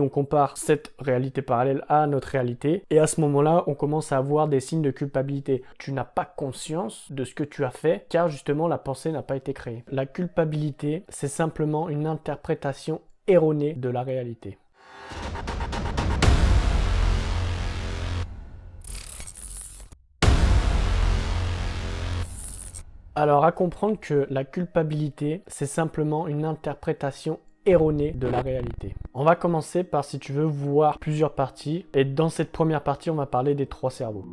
On compare cette réalité parallèle à notre réalité et à ce moment-là, on commence à avoir des signes de culpabilité. Tu n'as pas conscience de ce que tu as fait car justement la pensée n'a pas été créée. La culpabilité, c'est simplement une interprétation erronée de la réalité. Alors à comprendre que la culpabilité, c'est simplement une interprétation erronée de la réalité. On va commencer par, si tu veux, voir plusieurs parties. Et dans cette première partie, on va parler des 3 cerveaux.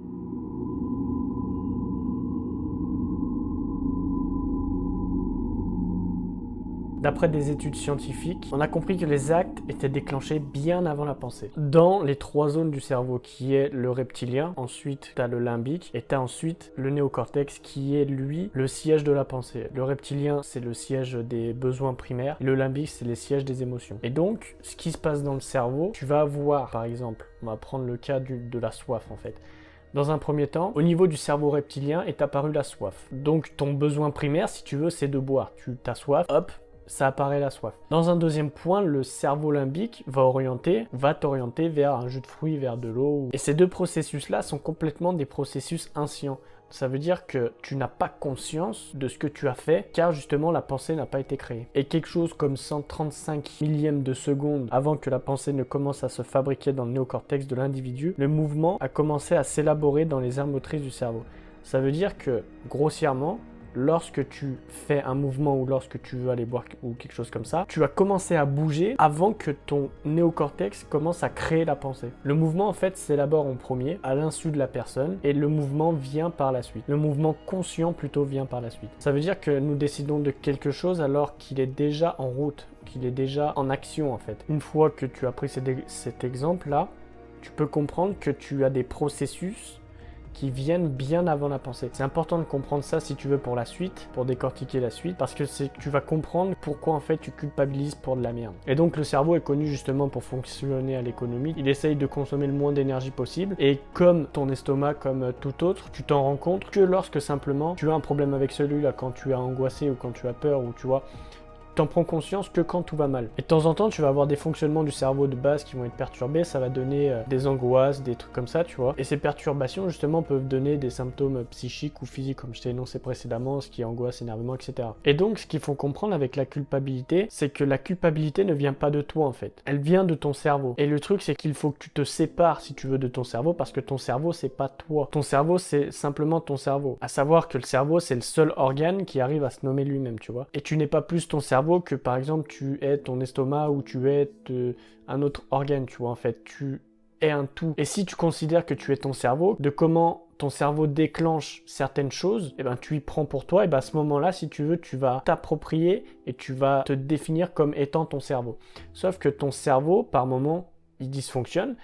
D'après des études scientifiques, on a compris que les actes étaient déclenchés bien avant la pensée. Dans les 3 zones du cerveau qui est le reptilien, ensuite tu as le limbique et tu as ensuite le néocortex qui est lui le siège de la pensée. Le reptilien c'est le siège des besoins primaires, et le limbique c'est les sièges des émotions. Et donc ce qui se passe dans le cerveau, tu vas avoir par exemple, on va prendre le cas de la soif en fait. Dans un premier temps, au niveau du cerveau reptilien est apparue la soif. Donc ton besoin primaire si tu veux c'est de boire. Tu as soif, hop, ça apparaît la soif. Dans un deuxième point, le cerveau limbique va t'orienter vers un jus de fruits, vers de l'eau. Et ces 2 processus-là sont complètement des processus inscients. Ça veut dire que tu n'as pas conscience de ce que tu as fait car justement la pensée n'a pas été créée. Et quelque chose comme 135 millièmes de seconde avant que la pensée ne commence à se fabriquer dans le néocortex de l'individu, le mouvement a commencé à s'élaborer dans les aires motrices du cerveau. Ça veut dire que, grossièrement, lorsque tu fais un mouvement ou lorsque tu veux aller boire ou quelque chose comme ça, tu as commencé à bouger avant que ton néocortex commence à créer la pensée. Le mouvement en fait s'élabore en premier à l'insu de la personne et le mouvement vient par la suite. Le mouvement conscient plutôt vient par la suite. Ça veut dire que nous décidons de quelque chose alors qu'il est déjà en route, qu'il est déjà en action en fait. Une fois que tu as pris cet exemple là, tu peux comprendre que tu as des processus qui viennent bien avant la pensée. C'est important de comprendre ça si tu veux pour la suite, pour décortiquer la suite, parce que tu vas comprendre pourquoi en fait tu culpabilises pour de la merde. Et donc le cerveau est connu justement pour fonctionner à l'économie. Il essaye de consommer le moins d'énergie possible et comme ton estomac, comme tout autre, tu t'en rends compte que lorsque simplement tu as un problème avec celui-là, quand tu es angoissé ou quand tu as peur ou tu vois, t'en prends conscience que quand tout va mal. Et de temps en temps, tu vas avoir des fonctionnements du cerveau de base qui vont être perturbés, ça va donner des angoisses, des trucs comme ça, tu vois. Et ces perturbations, justement, peuvent donner des symptômes psychiques ou physiques, comme je t'ai énoncé précédemment, ce qui est angoisse, énervement, etc. Et donc, ce qu'il faut comprendre avec la culpabilité, c'est que la culpabilité ne vient pas de toi, en fait. Elle vient de ton cerveau. Et le truc, c'est qu'il faut que tu te sépares, si tu veux, de ton cerveau, parce que ton cerveau, c'est pas toi. Ton cerveau, c'est simplement ton cerveau. À savoir que le cerveau, c'est le seul organe qui arrive à se nommer lui-même, tu vois. Et tu n'es pas plus ton cerveau que par exemple tu es ton estomac ou tu es un autre organe, tu vois, en fait, tu es un tout. Et si tu considères que tu es ton cerveau, de comment ton cerveau déclenche certaines choses, et ben tu y prends pour toi, et ben à ce moment-là, si tu veux, tu vas t'approprier et tu vas te définir comme étant ton cerveau. Sauf que ton cerveau, par moment, il dysfonctionne.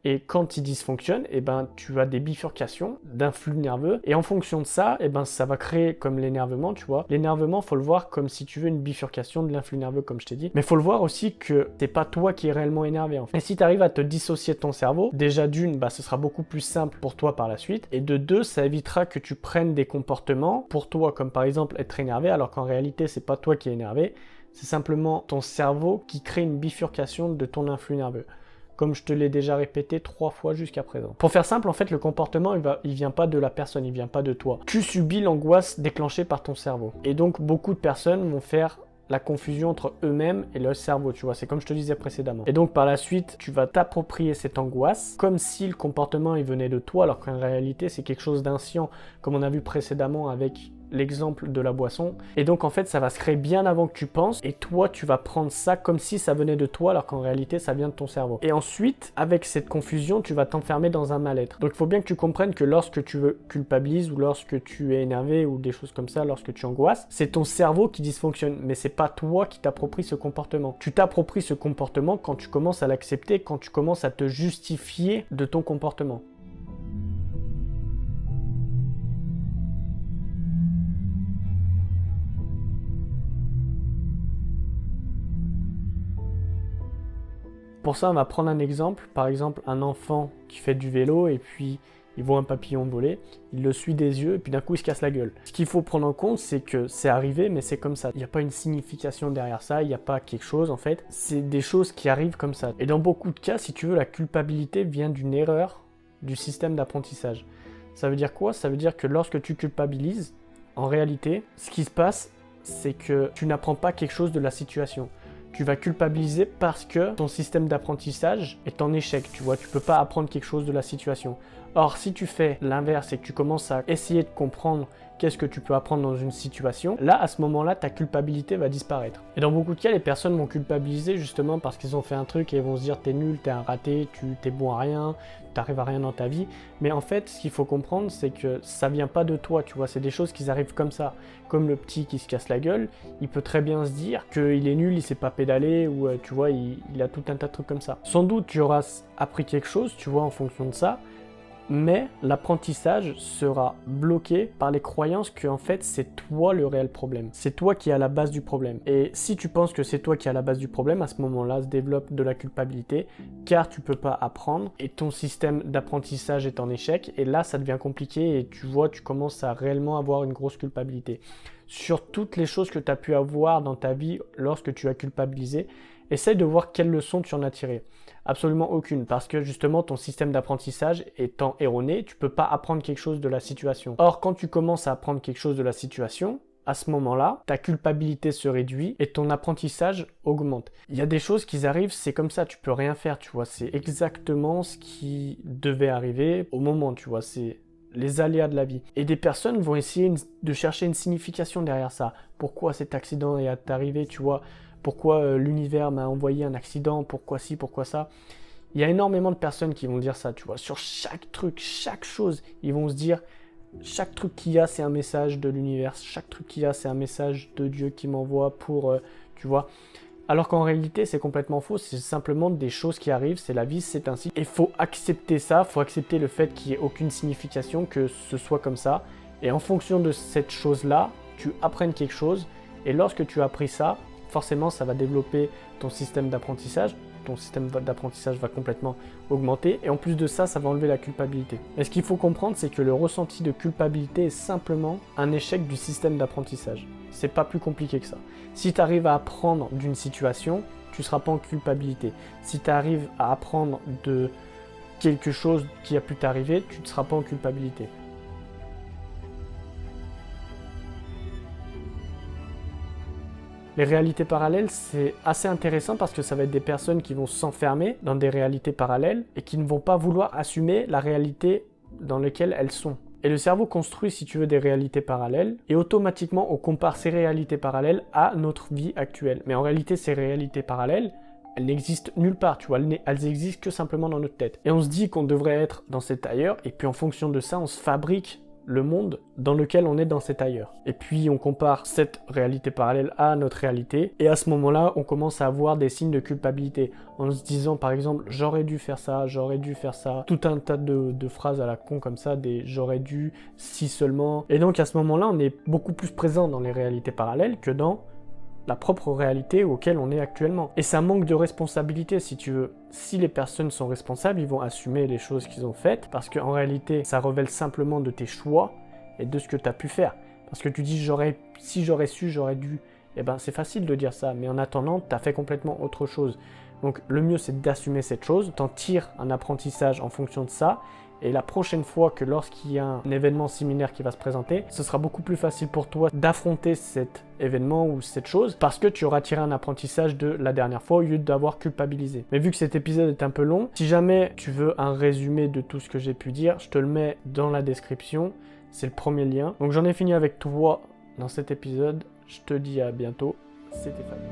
Et quand il dysfonctionne, eh ben, tu as des bifurcations d'un flux nerveux. Et en fonction de ça, eh ben, ça va créer comme l'énervement, tu vois. L'énervement, faut le voir comme si tu veux une bifurcation de l'influx nerveux, comme je t'ai dit. Mais faut le voir aussi que c'est pas toi qui es réellement énervé, en fait. Et si tu arrives à te dissocier de ton cerveau, déjà d'une, bah, ce sera beaucoup plus simple pour toi par la suite. Et de deux, ça évitera que tu prennes des comportements pour toi, comme par exemple être énervé, alors qu'en réalité, c'est pas toi qui es énervé. C'est simplement ton cerveau qui crée une bifurcation de ton influx nerveux. Comme je te l'ai déjà répété 3 fois jusqu'à présent. Pour faire simple, en fait, le comportement, il vient pas de la personne, il vient pas de toi. Tu subis l'angoisse déclenchée par ton cerveau. Et donc, beaucoup de personnes vont faire la confusion entre eux-mêmes et leur cerveau, tu vois, c'est comme je te disais précédemment. Et donc par la suite, tu vas t'approprier cette angoisse comme si le comportement il venait de toi, alors qu'en réalité c'est quelque chose d'inscient, comme on a vu précédemment avec l'exemple de la boisson. Et donc en fait ça va se créer bien avant que tu penses et toi tu vas prendre ça comme si ça venait de toi alors qu'en réalité ça vient de ton cerveau. Et ensuite avec cette confusion tu vas t'enfermer dans un mal-être. Donc il faut bien que tu comprennes que lorsque tu culpabilises ou lorsque tu es énervé ou des choses comme ça, lorsque tu angoisses, c'est ton cerveau qui dysfonctionne, mais c'est pas toi qui t'appropries ce comportement. Tu t'appropries ce comportement quand tu commences à l'accepter, quand tu commences à te justifier de ton comportement. Pour ça, on va prendre un exemple. Par exemple, un enfant qui fait du vélo et puis il voit un papillon voler, il le suit des yeux et puis d'un coup il se casse la gueule. Ce qu'il faut prendre en compte, c'est que c'est arrivé, mais c'est comme ça. Il n'y a pas une signification derrière ça, il n'y a pas quelque chose en fait. C'est des choses qui arrivent comme ça. Et dans beaucoup de cas, si tu veux, la culpabilité vient d'une erreur du système d'apprentissage. Ça veut dire quoi? Ça veut dire que lorsque tu culpabilises, en réalité, ce qui se passe, c'est que tu n'apprends pas quelque chose de la situation. Tu vas culpabiliser parce que ton système d'apprentissage est en échec, tu vois, tu peux pas apprendre quelque chose de la situation. Or, si tu fais l'inverse et que tu commences à essayer de comprendre qu'est-ce que tu peux apprendre dans une situation, là, à ce moment-là, ta culpabilité va disparaître. Et dans beaucoup de cas, les personnes vont culpabiliser justement parce qu'ils ont fait un truc et ils vont se dire t'es nul, t'es un raté, t'es bon à rien, t'arrives à rien dans ta vie. Mais en fait, ce qu'il faut comprendre, c'est que ça vient pas de toi, tu vois, c'est des choses qui arrivent comme ça. Comme le petit qui se casse la gueule, il peut très bien se dire qu'il est nul, il sait pas pédaler, ou tu vois, il a tout un tas de trucs comme ça. Sans doute, tu auras appris quelque chose, tu vois, en fonction de ça, mais l'apprentissage sera bloqué par les croyances que en fait c'est toi le réel problème. C'est toi qui es à la base du problème. Et si tu penses que c'est toi qui es à la base du problème, à ce moment-là se développe de la culpabilité car tu peux pas apprendre et ton système d'apprentissage est en échec et là ça devient compliqué et tu vois, tu commences à réellement avoir une grosse culpabilité. Sur toutes les choses que tu as pu avoir dans ta vie lorsque tu as culpabilisé, essaye de voir quelles leçons tu en as tirées. Absolument aucune, parce que justement ton système d'apprentissage étant erroné, tu peux pas apprendre quelque chose de la situation. Or, quand tu commences à apprendre quelque chose de la situation, à ce moment-là, ta culpabilité se réduit et ton apprentissage augmente. Il y a des choses qui arrivent, c'est comme ça, tu peux rien faire, tu vois, c'est exactement ce qui devait arriver au moment, tu vois, c'est les aléas de la vie. Et des personnes vont essayer de chercher une signification derrière ça. Pourquoi cet accident est arrivé, tu vois? Pourquoi l'univers m'a envoyé un accident? Pourquoi ci, pourquoi ça? Il y a énormément de personnes qui vont dire ça, tu vois. Sur chaque truc, chaque chose, ils vont se dire, chaque truc qu'il y a, c'est un message de l'univers. Chaque truc qu'il y a, c'est un message de Dieu qui m'envoie pour, tu vois. Alors qu'en réalité, c'est complètement faux. C'est simplement des choses qui arrivent. C'est la vie, c'est ainsi. Et il faut accepter ça. Il faut accepter le fait qu'il n'y ait aucune signification, que ce soit comme ça. Et en fonction de cette chose-là, tu apprennes quelque chose. Et lorsque tu as appris ça, forcément, ça va développer ton système d'apprentissage. Ton système d'apprentissage va complètement augmenter. Et en plus de ça, ça va enlever la culpabilité. Et ce qu'il faut comprendre, c'est que le ressenti de culpabilité est simplement un échec du système d'apprentissage. C'est pas plus compliqué que ça. Si tu arrives à apprendre d'une situation, tu ne seras pas en culpabilité. Si tu arrives à apprendre de quelque chose qui a pu t'arriver, tu ne seras pas en culpabilité. Les réalités parallèles, c'est assez intéressant parce que ça va être des personnes qui vont s'enfermer dans des réalités parallèles et qui ne vont pas vouloir assumer la réalité dans laquelle elles sont. Et le cerveau construit, si tu veux, des réalités parallèles et automatiquement on compare ces réalités parallèles à notre vie actuelle. Mais en réalité, ces réalités parallèles, elles n'existent nulle part, tu vois, elles existent que simplement dans notre tête. Et on se dit qu'on devrait être dans cet ailleurs et puis en fonction de ça, on se fabrique le monde dans lequel on est dans cet ailleurs. Et puis on compare cette réalité parallèle à notre réalité et à ce moment-là, on commence à avoir des signes de culpabilité en se disant par exemple j'aurais dû faire ça, tout un tas de phrases à la con comme ça, des j'aurais dû, si seulement. Et donc à ce moment-là, on est beaucoup plus présent dans les réalités parallèles que dans la propre réalité auquel on est actuellement. Et ça manque de responsabilité si tu veux. Si les personnes sont responsables, ils vont assumer les choses qu'ils ont faites parce qu'en réalité, ça révèle simplement de tes choix et de ce que tu as pu faire. Parce que tu dis si j'aurais su, j'aurais dû. Eh ben c'est facile de dire ça, mais en attendant, tu as fait complètement autre chose. Donc le mieux c'est d'assumer cette chose, t'en tires un apprentissage en fonction de ça. Et la prochaine fois que lorsqu'il y a un événement similaire qui va se présenter, ce sera beaucoup plus facile pour toi d'affronter cet événement ou cette chose parce que tu auras tiré un apprentissage de la dernière fois au lieu d'avoir culpabilisé. Mais vu que cet épisode est un peu long, si jamais tu veux un résumé de tout ce que j'ai pu dire, je te le mets dans la description. C'est le premier lien. Donc j'en ai fini avec toi dans cet épisode. Je te dis à bientôt. C'était Fabien.